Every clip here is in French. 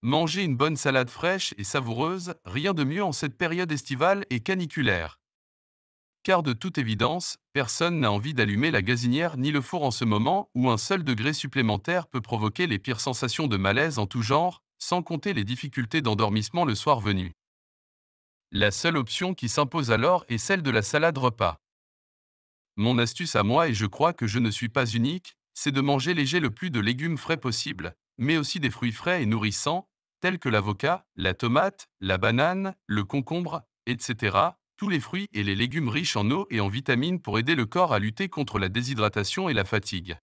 Manger une bonne salade fraîche et savoureuse, rien de mieux en cette période estivale et caniculaire. Car de toute évidence, personne n'a envie d'allumer la gazinière ni le four en ce moment où un seul degré supplémentaire peut provoquer les pires sensations de malaise en tout genre, sans compter les difficultés d'endormissement le soir venu. La seule option qui s'impose alors est celle de la salade repas. Mon astuce à moi, et je crois que je ne suis pas unique, c'est de manger léger le plus de légumes frais possible, mais aussi des fruits frais et nourrissants, tels que l'avocat, la tomate, la banane, le concombre, etc. Tous les fruits et les légumes riches en eau et en vitamines pour aider le corps à lutter contre la déshydratation et la fatigue.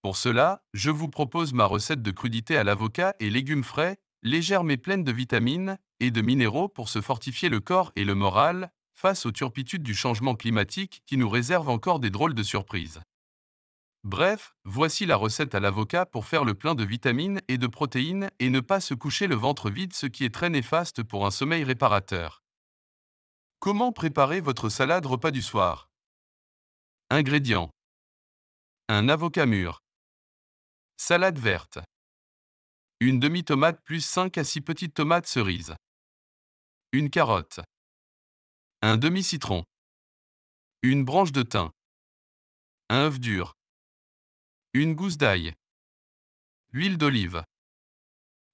Pour cela, je vous propose ma recette de crudité à l'avocat et légumes frais, légère mais pleine de vitamines et de minéraux pour se fortifier le corps et le moral face aux turpitudes du changement climatique qui nous réservent encore des drôles de surprises. Bref, voici la recette à l'avocat pour faire le plein de vitamines et de protéines et ne pas se coucher le ventre vide, ce qui est très néfaste pour un sommeil réparateur. Comment préparer votre salade repas du soir? Ingrédients: un avocat mûr, salade verte, une demi-tomate plus 5 à 6 petites tomates cerises, une carotte, un demi-citron, une branche de thym, un œuf dur, une gousse d'ail, huile d'olive,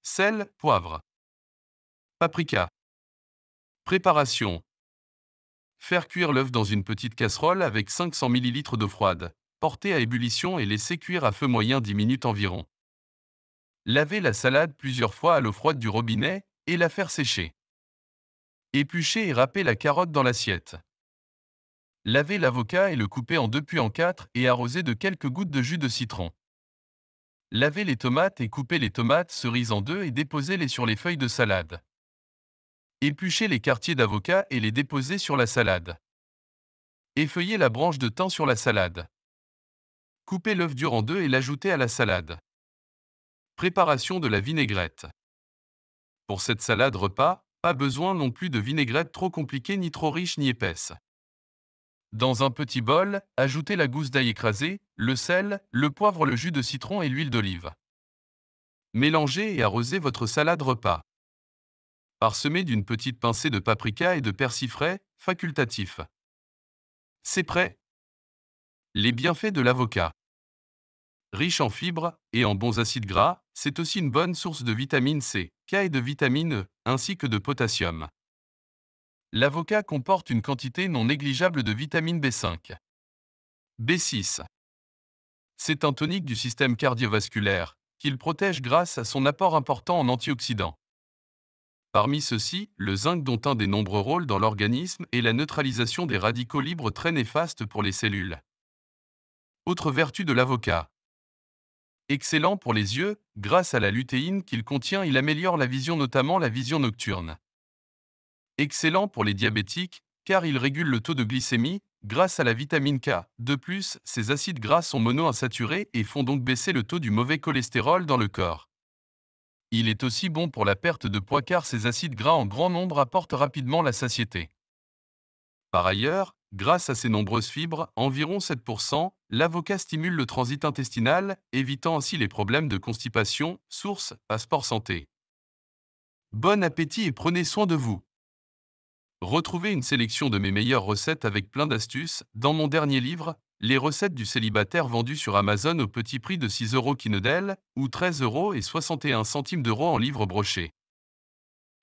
sel, poivre, paprika. Préparation: faire cuire l'œuf dans une petite casserole avec 500 ml d'eau froide. Porter à ébullition et laisser cuire à feu moyen 10 minutes environ. Laver la salade plusieurs fois à l'eau froide du robinet et la faire sécher. Éplucher et râper la carotte dans l'assiette. Laver l'avocat et le couper en deux puis en quatre et arroser de quelques gouttes de jus de citron. Laver les tomates et couper les tomates cerises en deux et déposer-les sur les feuilles de salade. Éplucher les quartiers d'avocat et les déposer sur la salade. Effeuiller la branche de thym sur la salade. Couper l'œuf dur en deux et l'ajouter à la salade. Préparation de la vinaigrette. Pour cette salade repas, pas besoin non plus de vinaigrette trop compliquée ni trop riche ni épaisse. Dans un petit bol, ajoutez la gousse d'ail écrasée, le sel, le poivre, le jus de citron et l'huile d'olive. Mélangez et arrosez votre salade repas. Parsemez d'une petite pincée de paprika et de persil frais, facultatif. C'est prêt. Les bienfaits de l'avocat. Riche en fibres et en bons acides gras, c'est aussi une bonne source de vitamine C, K et de vitamine E, ainsi que de potassium. L'avocat comporte une quantité non négligeable de vitamine B5. B6. C'est un tonique du système cardiovasculaire, qu'il protège grâce à son apport important en antioxydants. Parmi ceux-ci, le zinc dont un des nombreux rôles dans l'organisme est la neutralisation des radicaux libres très néfastes pour les cellules. Autre vertu de l'avocat. Excellent pour les yeux, grâce à la lutéine qu'il contient, il améliore la vision, notamment la vision nocturne. Excellent pour les diabétiques, car il régule le taux de glycémie, grâce à la vitamine K. De plus, ces acides gras sont monoinsaturés et font donc baisser le taux du mauvais cholestérol dans le corps. Il est aussi bon pour la perte de poids car ces acides gras en grand nombre apportent rapidement la satiété. Par ailleurs, grâce à ses nombreuses fibres, environ 7%, l'avocat stimule le transit intestinal, évitant ainsi les problèmes de constipation, source, Passeport Santé. Bon appétit et prenez soin de vous. Retrouvez une sélection de mes meilleures recettes avec plein d'astuces dans mon dernier livre, Les recettes du célibataire, vendu sur Amazon au petit prix de 6 € Kindle ou 13,61 € en livre broché.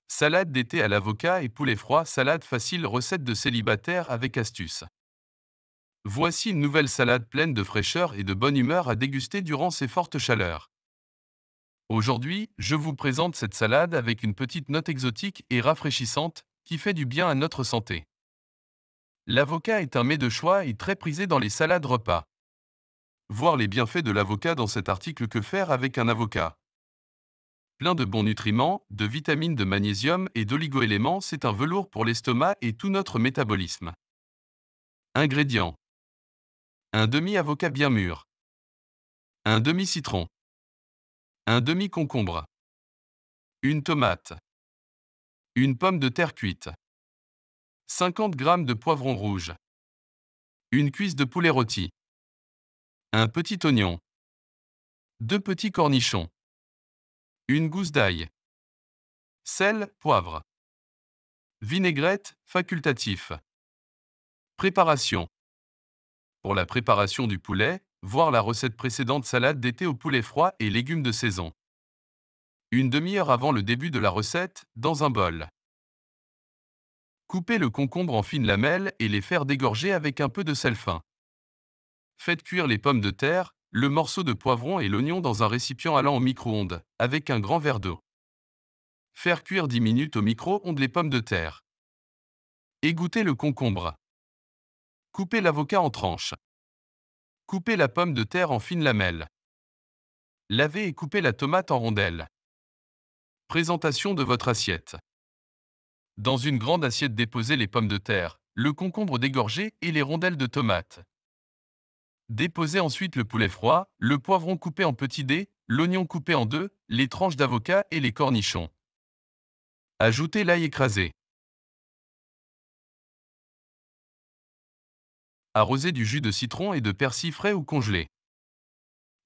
Salade d'été à l'avocat et poulet froid, salade facile, recette de célibataire avec astuces. Voici une nouvelle salade pleine de fraîcheur et de bonne humeur à déguster durant ces fortes chaleurs. Aujourd'hui, je vous présente cette salade avec une petite note exotique et rafraîchissante qui fait du bien à notre santé. L'avocat est un mets de choix et très prisé dans les salades repas. Voir les bienfaits de l'avocat dans cet article. Que faire avec un avocat? Plein de bons nutriments, de vitamines, de magnésium et d'oligoéléments, c'est un velours pour l'estomac et tout notre métabolisme. Ingrédients: un demi-avocat bien mûr, un demi-citron, un demi-concombre, une tomate, une pomme de terre cuite, 50 g de poivron rouge, une cuisse de poulet rôti, un petit oignon, deux petits cornichons, Une gousse d'ail. Sel, poivre. Vinaigrette, facultatif. Préparation. Pour la préparation du poulet, voir la recette précédente salade d'été au poulet froid et légumes de saison. Une demi-heure avant le début de la recette, dans un bol. Coupez le concombre en fines lamelles et les faire dégorger avec un peu de sel fin. Faites cuire les pommes de terre, le morceau de poivron et l'oignon dans un récipient allant au micro-ondes, avec un grand verre d'eau. Faire cuire 10 minutes au micro-ondes les pommes de terre. Égoutter le concombre. Coupez l'avocat en tranches. Coupez la pomme de terre en fines lamelles. Lavez et coupez la tomate en rondelles. Présentation de votre assiette. Dans une grande assiette, déposez les pommes de terre, le concombre dégorgé et les rondelles de tomate. Déposez ensuite le poulet froid, le poivron coupé en petits dés, l'oignon coupé en deux, les tranches d'avocat et les cornichons. Ajoutez l'ail écrasé. Arrosez du jus de citron et de persil frais ou congelé.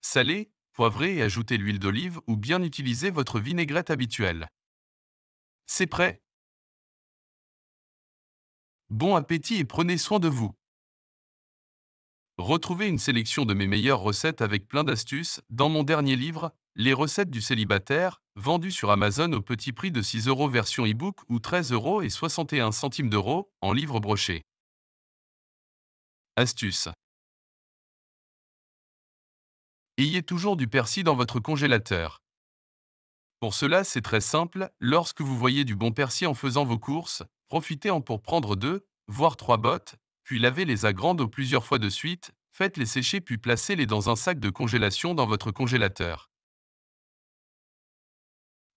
Salez, poivrez et ajoutez l'huile d'olive ou bien utilisez votre vinaigrette habituelle. C'est prêt. Bon appétit et prenez soin de vous. Retrouvez une sélection de mes meilleures recettes avec plein d'astuces dans mon dernier livre, Les recettes du célibataire, vendu sur Amazon au petit prix de 6 euros version e-book ou 13 euros et 61 centimes d'euros en livre broché. Astuce. Ayez toujours du persil dans votre congélateur. Pour cela, c'est très simple, lorsque vous voyez du bon persil en faisant vos courses, profitez-en pour prendre 2, voire 3 bottes, puis lavez-les à grande eau plusieurs fois de suite, faites-les sécher puis placez-les dans un sac de congélation dans votre congélateur.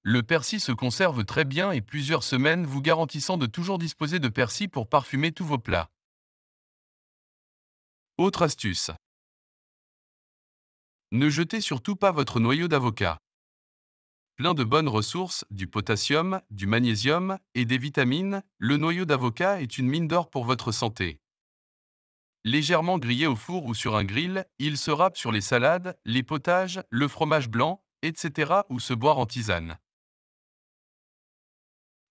Le persil se conserve très bien et plusieurs semaines vous garantissant de toujours disposer de persil pour parfumer tous vos plats. Autre astuce. Ne jetez surtout pas votre noyau d'avocat. Plein de bonnes ressources, du potassium, du magnésium et des vitamines, le noyau d'avocat est une mine d'or pour votre santé. Légèrement grillé au four ou sur un grill, il se râpe sur les salades, les potages, le fromage blanc, etc. ou se boire en tisane.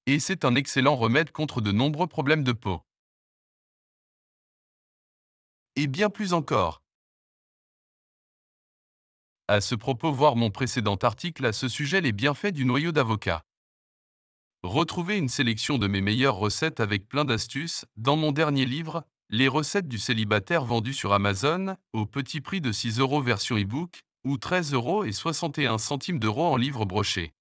Et c'est un excellent remède contre de nombreux problèmes de peau. Et bien plus encore. À ce propos, voir mon précédent article à ce sujet, les bienfaits du noyau d'avocat. Retrouvez une sélection de mes meilleures recettes avec plein d'astuces dans mon dernier livre, Les recettes du célibataire, vendu sur Amazon, au petit prix de 6 euros version e-book ou 13 euros et 61 centimes d'euros en livre broché.